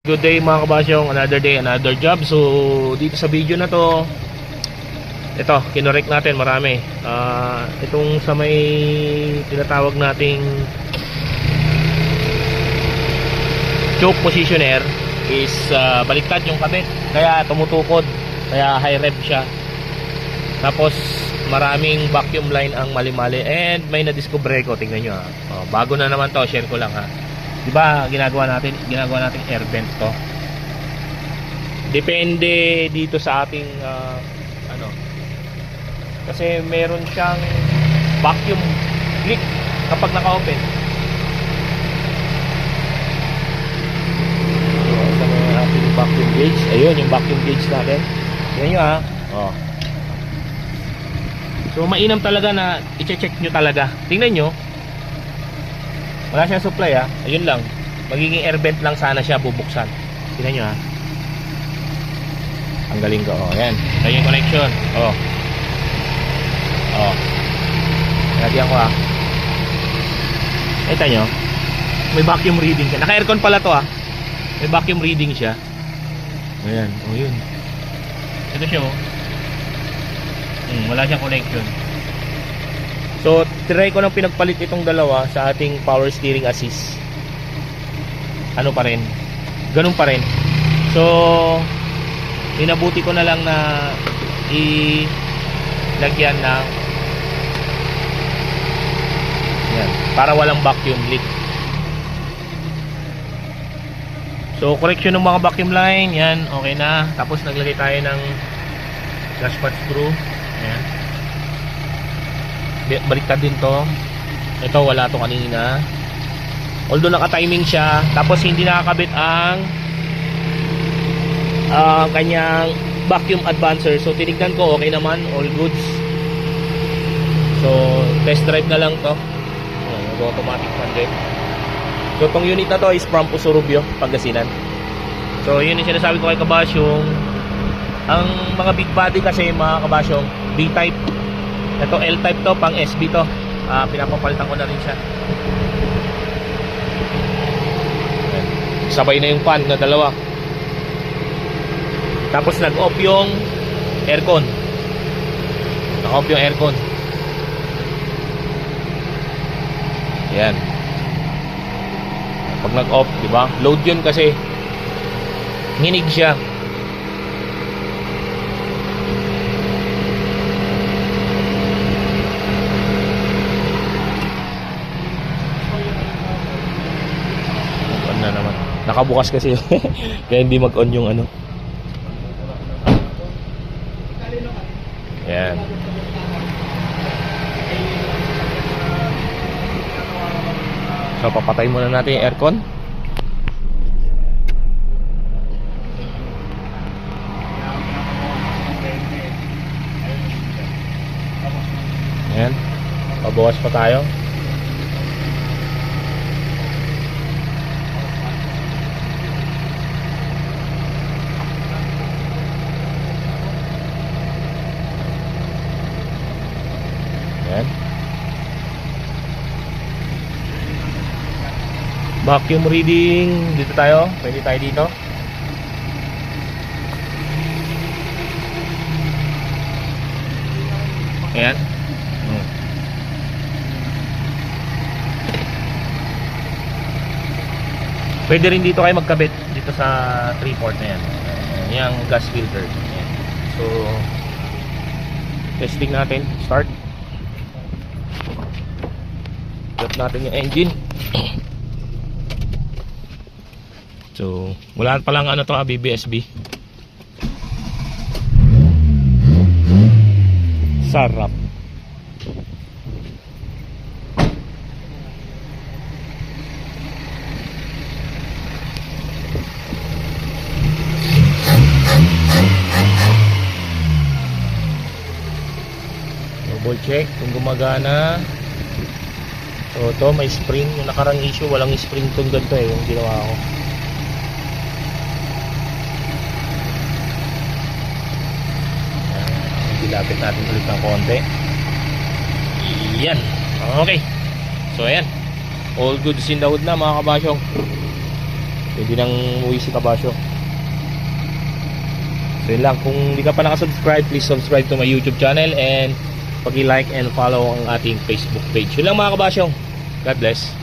Good day mga kabasyong, another day, another job. So dito sa video na to, ito, kinorek natin marami. Itong sa may tinatawag nating choke positioner is baliktad yung kabit, kaya tumutukod, kaya high rev siya. Tapos maraming vacuum line ang mali-mali, and may na-discover ko, tingnan nyo bago na naman to, share ko lang ha. Diba ginagawa natin air vent to. Depende dito sa ating kasi meron siyang vacuum leak kapag naka-open. So, ito na yung ating vacuum gauge. Ayun yung vacuum gauge natin. Tingnan nyo ha. So mainam talaga na i-check nyo talaga. Tingnan nyo, wala siyang supply ha. Ayun lang, magiging air vent lang sana siya bubuksan. Tingnan nyo ha. Ang galing ko. Ayan, ayan yung connection. Lagyan ko ha. Kita nyo, may vacuum reading siya. Naka-aircon pala to ha. May vacuum reading siya. Ayan, yun. Ito siya wala siyang connection. So try ko nang pinagpalit itong dalawa sa ating power steering assist. Ano pa rin, ganun pa rin. So minabuti ko na lang na ilagyan ng yan, para walang vacuum leak. So correction ng mga vacuum line, yan, okay na. Tapos naglagay tayo ng dashpad screw. Ayan. Baliktad din to. Ito wala to kanina. Although naka-timing siya, tapos hindi nakakabit ang kanyang vacuum advancer. So tinignan ko, okay naman, all goods. So test drive na lang to. Automatic fan din. So tong unit na to is from Usurubio, Pangasinan. So yun yung sinasabi ko kay Kabasyong. Ang mga big body kasi mga Kabasyong, B-type. Ito L-type to, pang SB to. Pinapapalitan ko na rin siya. Sabay na yung fan na dalawa. Tapos nag-off yung aircon. Nag-off yung aircon. Yan. Pag nag-off, di ba? Load yun kasi nginig siya. On na naman. Nakabukas kasi kaya hindi mag-on yung ano. Yan. So papatay muna natin yung aircon. Yan. Pabawas pa tayo. Yan. Vacuum reading, dito tayo, pwede tayo dito. Ayan. Pwede rin dito kayo magkabit dito sa 3-port na yan. Yung gas filter. Ayan. So testing natin, start. Start natin yung engine. So, wala pa lang ano to, BBSB. Sarap. Double check kung gumagana. So, ito may spring. Yung nakarang issue, walang spring tong ganito yung ginawa ko. Ilapit natin ulit ng konti. Yan. Okay. So ayan, all goods in the hood na mga kabasyong. Pwede nang umuwi si Kabasyo. So yun lang, kung hindi ka pa nakasubscribe, please subscribe to my YouTube channel and pag-like and follow ang ating Facebook page. Yun lang mga Kabasyo. God bless.